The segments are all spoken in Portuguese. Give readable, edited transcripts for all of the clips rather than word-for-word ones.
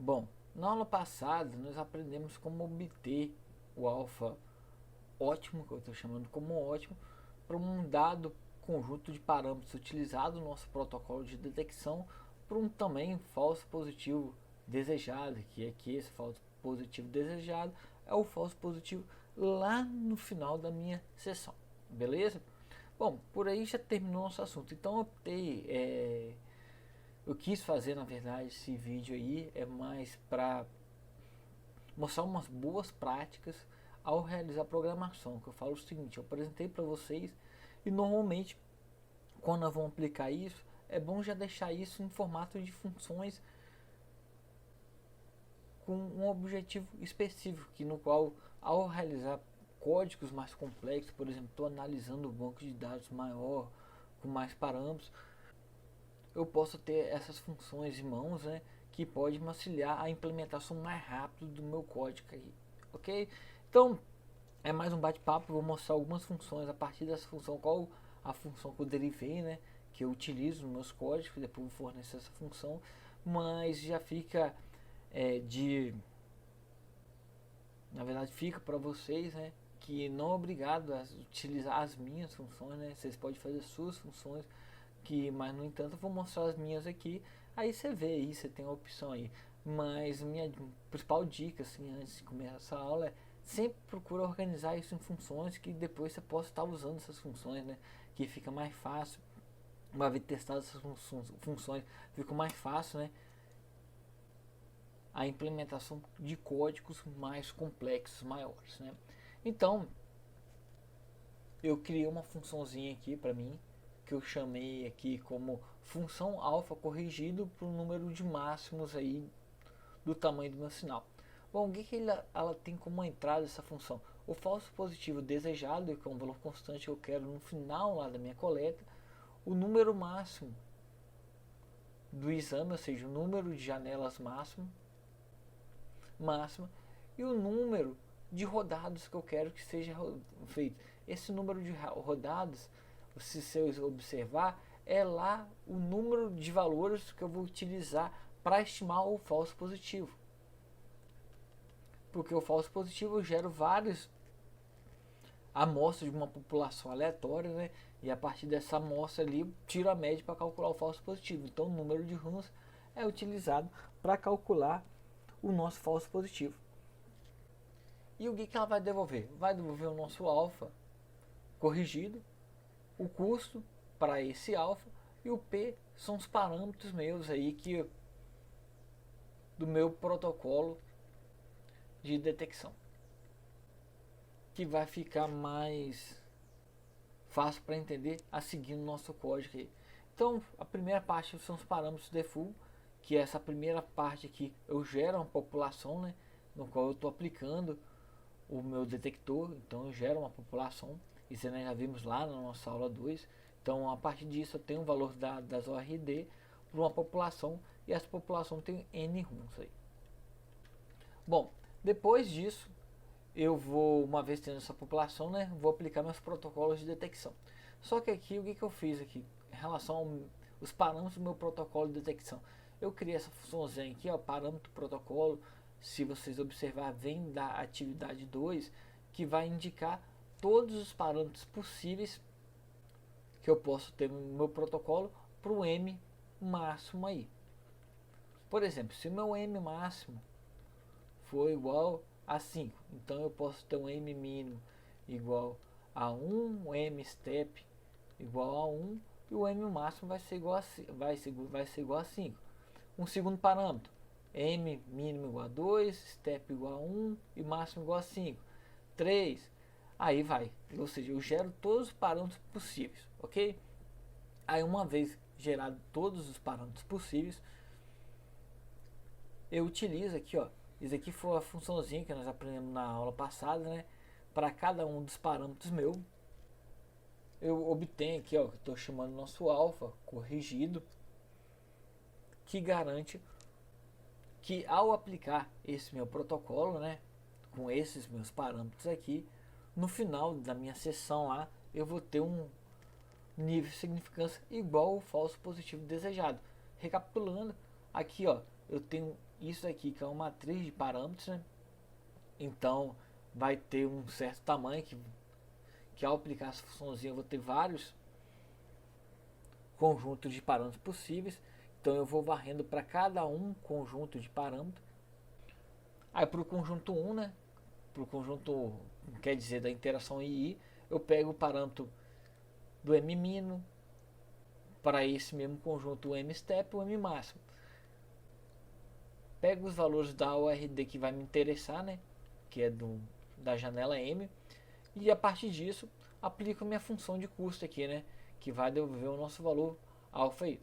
Bom, na aula passada nós aprendemos como obter o alfa ótimo, que eu estou chamando como ótimo, para um dado conjunto de parâmetros utilizado no nosso protocolo de detecção para um também falso positivo desejado, que é que esse falso positivo desejado é o falso positivo lá no final da minha sessão, beleza? Bom, por aí já terminou nosso assunto, então eu quis fazer na verdade esse vídeo aí é mais para mostrar umas boas práticas ao realizar programação, que eu falo o seguinte, eu apresentei para vocês e normalmente quando nós vamos aplicar isso, é bom já deixar isso em formato de funções com um objetivo específico, que no qual ao realizar códigos mais complexos, por exemplo, estou analisando um banco de dados maior, com mais parâmetros, eu posso ter essas funções em mãos, né, que pode me auxiliar a implementação mais rápido do meu código aí, ok? Então, é mais um bate-papo, vou mostrar algumas funções a partir dessa função, qual a função que eu derivei, né, que eu utilizo nos meus códigos, depois vou fornecer essa função, mas já fica na verdade fica para vocês, né, que não é obrigado a utilizar as minhas funções, né, vocês podem fazer suas funções, mas no entanto eu vou mostrar as minhas aqui, aí você vê aí, você tem a opção aí, mas minha principal dica assim, antes de começar essa aula é sempre procura organizar isso em funções que depois você possa estar usando essas funções, né, que fica mais fácil, uma vez testado essas funções, fica mais fácil, né, a implementação de códigos mais complexos, maiores, né. Então eu criei uma funçãozinha aqui para mim que eu chamei aqui como função alfa corrigido para o número de máximos aí do tamanho do meu sinal. Bom, o que ela tem como entrada essa função? O falso positivo desejado, que é um valor constante que eu quero no final lá da minha coleta, o número máximo do exame, ou seja, o número de janelas máxima e o número de rodados que eu quero que seja feito. Esse número de rodados, se você observar, é lá o número de valores que eu vou utilizar para estimar o falso positivo. Porque o falso positivo eu gero várias amostras de uma população aleatória, né? E a partir dessa amostra ali, tiro a média para calcular o falso positivo. Então o número de runs é utilizado para calcular o nosso falso positivo. E o que ela vai devolver? Vai devolver o nosso alfa corrigido, o custo para esse alfa e o P são os parâmetros meus aí que do meu protocolo de detecção, que vai ficar mais fácil para entender a seguir no nosso código aí. Então a primeira parte são os parâmetros default, que é essa primeira parte aqui eu gero uma população, né, no qual eu estou aplicando o meu detector, então eu gero uma população, isso nós já vimos lá na nossa aula 2. Então a partir disso eu tenho o valor das ORD para uma população e essa população tem N runs aí. Bom, depois disso eu vou, uma vez tendo essa população, né, vou aplicar meus protocolos de detecção. Só que aqui, o que eu fiz aqui, em relação aos parâmetros do meu protocolo de detecção, eu criei essa funçãozinha aqui, ó, parâmetro protocolo, se vocês observar, vem da atividade 2, que vai indicar todos os parâmetros possíveis que eu posso ter no meu protocolo para o M máximo aí. Por exemplo, se o meu M máximo for igual a 5, então eu posso ter um M mínimo igual a 1, um M step igual a 1 e o M máximo vai ser igual a, vai ser igual a 5. Um segundo parâmetro, M mínimo igual a 2, step igual a 1 e máximo igual a 5. 3, aí vai, ou seja, eu gero todos os parâmetros possíveis, ok? Aí uma vez gerado todos os parâmetros possíveis, eu utilizo aqui, ó, isso aqui foi a funçãozinha que nós aprendemos na aula passada, né? Para cada um dos parâmetros meu, eu obtenho aqui, ó, que estou chamando nosso alfa corrigido, que garante que ao aplicar esse meu protocolo, né, com esses meus parâmetros aqui, no final da minha sessão lá, eu vou ter um nível de significância igual ao falso positivo desejado. Recapitulando, aqui ó, eu tenho isso aqui que é uma matriz de parâmetros, né? Então vai ter um certo tamanho que ao aplicar essa funçãozinha eu vou ter vários conjuntos de parâmetros possíveis. Então eu vou varrendo para cada um conjunto de parâmetros. Aí para o conjunto 1, né? Para o conjunto, quer dizer, da interação II, eu pego o parâmetro do M-min, para esse mesmo conjunto o M-step e o M-máximo. Pego os valores da ORD que vai me interessar, né? Que é da janela M. E a partir disso, aplico minha função de custo aqui, né? Que vai devolver o nosso valor alfa aí.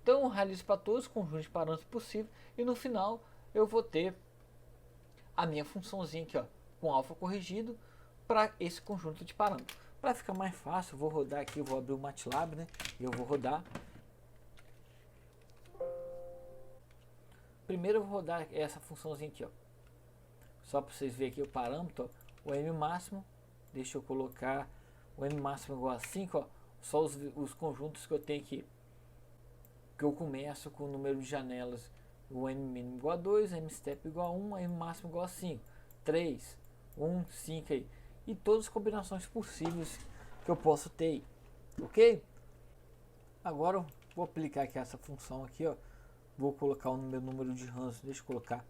Então eu realizo para todos os conjuntos de parâmetros possíveis. E no final eu vou ter a minha funçãozinha aqui, ó, com alfa corrigido para esse conjunto de parâmetros. Para ficar mais fácil, eu vou rodar aqui, eu vou abrir o MATLAB, né? E eu vou rodar. Primeiro eu vou rodar essa funçãozinha aqui, ó. Só para vocês verem aqui o parâmetro, ó, o M máximo. Deixa eu colocar o M máximo igual a 5, ó. Só os conjuntos que eu tenho aqui. Que eu começo com o número de janelas. O M mínimo igual a 2, M step igual a 1, M máximo igual a 5. 3, 1, 5 aí. E todas as combinações possíveis que eu posso ter aí. Ok? Agora eu vou aplicar aqui essa função aqui, ó. Vou colocar o meu número de runs. Deixa eu colocar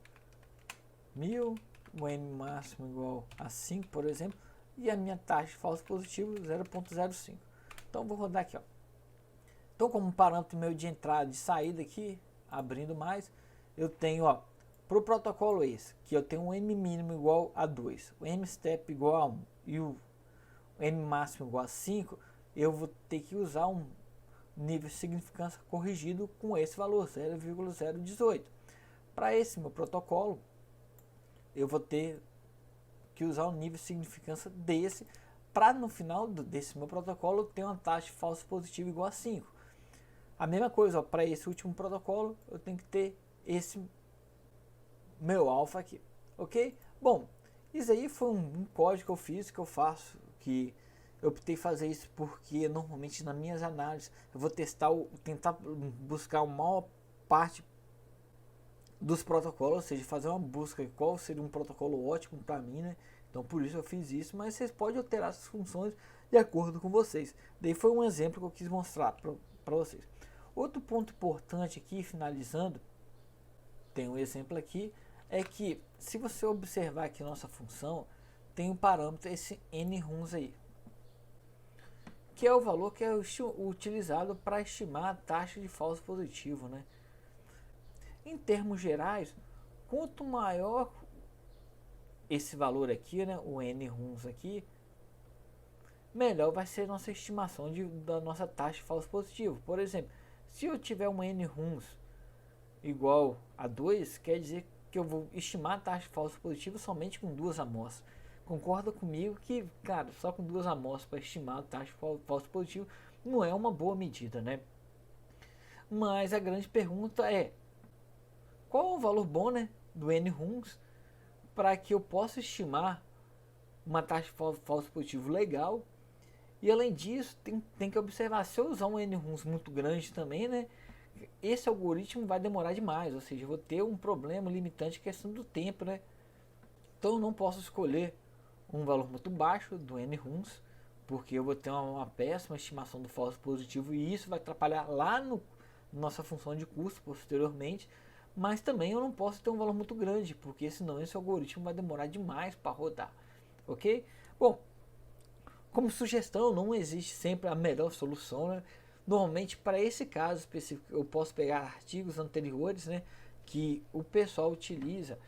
1000. O M máximo igual a 5, por exemplo. E a minha taxa de falso positivo 0.05. Então vou rodar aqui, ó. Então como parâmetro meu de entrada e de saída aqui, abrindo mais, eu tenho, ó, para o protocolo esse, que eu tenho um M mínimo igual a 2, o M step igual a 1 e o M máximo igual a 5, eu vou ter que usar um nível de significância corrigido com esse valor, 0,018. Para esse meu protocolo, eu vou ter que usar o nível de significância desse, para no final desse meu protocolo ter uma taxa de falso positivo igual a 5. A mesma coisa, para esse último protocolo, eu tenho que ter esse meu alfa aqui, ok? Bom, isso aí foi um código que eu fiz, que eu faço, que eu optei fazer isso porque normalmente nas minhas análises eu vou tentar buscar a maior parte dos protocolos, ou seja, fazer uma busca de qual seria um protocolo ótimo para mim, né? Então por isso eu fiz isso, mas vocês podem alterar essas funções de acordo com vocês. Daí foi um exemplo que eu quis mostrar para vocês. Outro ponto importante aqui, finalizando, tem um exemplo aqui, é que se você observar aqui nossa função, tem um parâmetro, esse nruns aí, que é o valor que é utilizado para estimar a taxa de falso positivo, né? Em termos gerais, quanto maior esse valor aqui, né, o nruns aqui, melhor vai ser a nossa estimação da nossa taxa de falso positivo. Por exemplo, se eu tiver um nruns igual a 2, quer dizer que eu vou estimar a taxa de falso positivo somente com 2 amostras. Concorda comigo que, cara, só com 2 amostras para estimar a taxa de falso positivo não é uma boa medida, né? Mas a grande pergunta é, qual é o valor bom, né, do nruns para que eu possa estimar uma taxa de falso positivo legal? E além disso, tem que observar, se eu usar um nruns muito grande também, né, esse algoritmo vai demorar demais, ou seja, eu vou ter um problema limitante, questão do tempo, né? Então eu não posso escolher um valor muito baixo do nruns, porque eu vou ter uma péssima estimação do falso positivo e isso vai atrapalhar lá no nossa função de custo posteriormente. Mas também eu não posso ter um valor muito grande, porque senão esse algoritmo vai demorar demais para rodar, ok? Bom, como sugestão, não existe sempre a melhor solução, né? Normalmente, para esse caso específico, eu posso pegar artigos anteriores, né, que o pessoal utiliza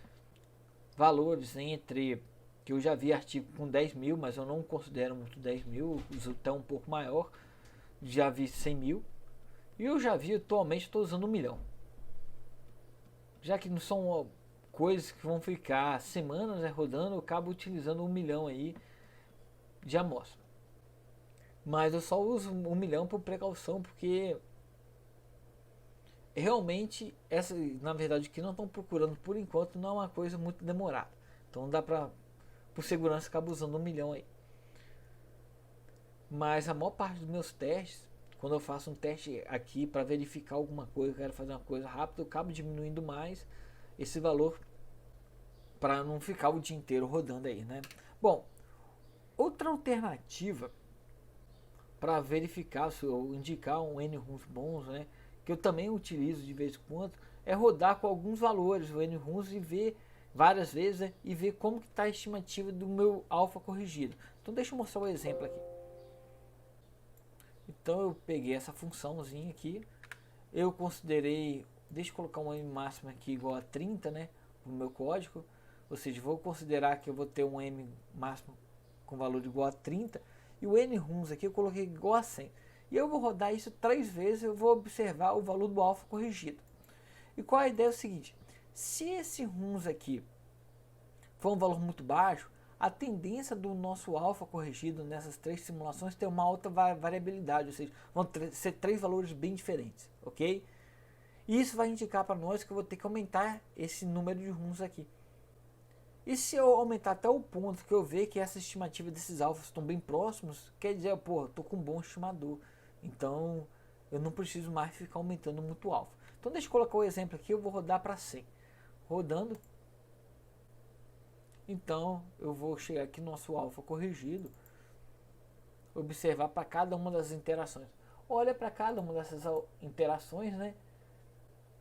valores entre, que eu já vi artigo com 10 mil, mas eu não considero muito 10 mil, uso até um pouco maior, já vi 100 mil, e eu já vi atualmente, estou usando 1 milhão. Já que não são coisas que vão ficar semanas, né, rodando, eu acabo utilizando 1 milhão aí de amostra. Mas eu só uso 1 milhão por precaução, porque realmente essa, na verdade, o que não estão procurando por enquanto não é uma coisa muito demorada. Então dá pra, por segurança, acabo usando 1 milhão aí. Mas a maior parte dos meus testes, quando eu faço um teste aqui para verificar alguma coisa, eu quero fazer uma coisa rápida, eu acabo diminuindo mais esse valor para não ficar o dia inteiro rodando aí, né? Bom, outra alternativa para verificar se eu indicar um NRUNS bons, né, que eu também utilizo de vez em quando, é rodar com alguns valores o NRUNS e ver várias vezes, né, e ver como que está a estimativa do meu alfa corrigido. Então deixa eu mostrar um exemplo aqui. Então eu peguei essa funçãozinha aqui, eu considerei, deixa eu colocar um M máximo aqui igual a 30, né, no meu código, ou seja, vou considerar que eu vou ter um M máximo com valor igual a 30, e o NRUNS aqui eu coloquei igual a 100. E eu vou rodar isso 3 vezes, eu vou observar o valor do alfa corrigido. E qual a ideia? É o seguinte, se esse RUNS aqui for um valor muito baixo, a tendência do nosso alfa corrigido nessas 3 simulações ter uma alta variabilidade, ou seja, vão ser 3 valores bem diferentes, ok? E isso vai indicar para nós que eu vou ter que aumentar esse número de RUNS aqui. E se eu aumentar até o ponto que eu ver que essa estimativa desses alfas estão bem próximos, quer dizer, pô, eu tô com um bom estimador. Então, eu não preciso mais ficar aumentando muito o alfa. Então, deixa eu colocar o exemplo aqui, eu vou rodar para 100. Rodando. Então, eu vou chegar aqui no nosso alfa corrigido, observar para cada uma das interações. Olha para cada uma dessas interações, né?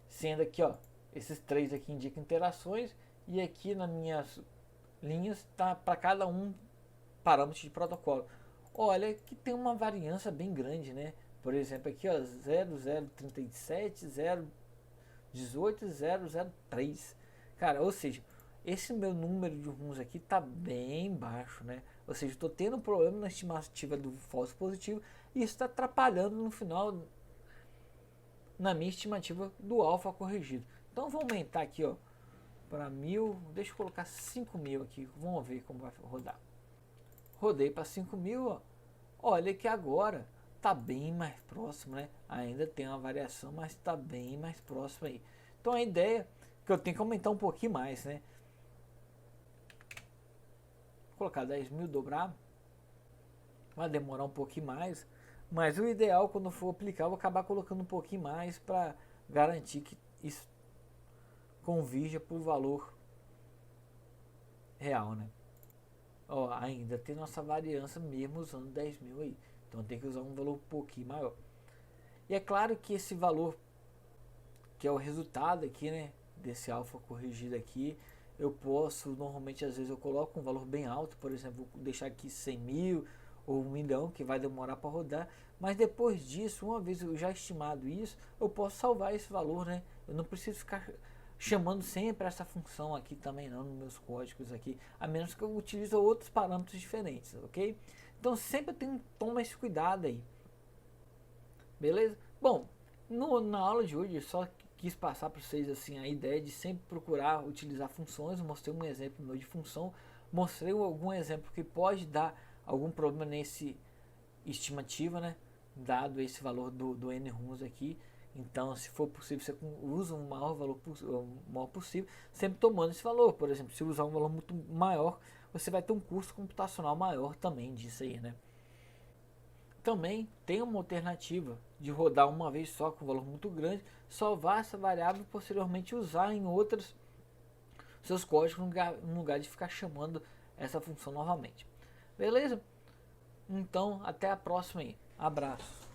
Sendo aqui, ó, esses 3 aqui indicam interações, e aqui nas minhas linhas está para cada um parâmetro de protocolo. Olha que tem uma variância bem grande, né? Por exemplo, aqui, ó, 0037, 018, 003. Cara, ou seja, esse meu número de RUNS aqui tá bem baixo, né? Ou seja, estou tendo um problema na estimativa do falso positivo e isso está atrapalhando no final na minha estimativa do alfa corrigido. Então vou aumentar aqui, ó, para 1000, deixa eu colocar 5000 aqui, vamos ver como vai rodar. Rodei para 5000, ó. Olha que agora tá bem mais próximo, né? Ainda tem uma variação, mas tá bem mais próximo aí. Então a ideia é que eu tenho que aumentar um pouquinho mais, né? Vou colocar 10.000, dobrar, vai demorar um pouquinho mais, mas o ideal quando for aplicar, eu vou acabar colocando um pouquinho mais para garantir que isso convirja para o valor real, né? Ó, ainda tem nossa variância mesmo usando 10.000 aí, então tem que usar um valor um pouquinho maior. E é claro que esse valor, que é o resultado aqui, né, desse alfa corrigido aqui, eu posso, normalmente às vezes eu coloco um valor bem alto, por exemplo, vou deixar aqui 100.000 ou 1 milhão, que vai demorar para rodar, mas depois disso, uma vez eu já estimado isso, eu posso salvar esse valor, né? Eu não preciso ficar chamando sempre essa função aqui também não, nos meus códigos aqui, a menos que eu utilize outros parâmetros diferentes, ok? Então sempre eu tenho que tomar esse cuidado aí, beleza? Bom, na aula de hoje eu só quis passar para vocês assim a ideia de sempre procurar utilizar funções. Mostrei um exemplo meu de função, mostrei algum exemplo que pode dar algum problema nesse estimativa, né, dado esse valor do NRUNS aqui. Então, se for possível, você usa um maior valor maior possível, sempre tomando esse valor. Por exemplo, se usar um valor muito maior, você vai ter um custo computacional maior também disso aí, né? Também tem uma alternativa de rodar uma vez só com um valor muito grande, salvar essa variável e posteriormente usar em outros seus códigos no lugar de ficar chamando essa função novamente. Beleza? Então, até a próxima aí. Abraço.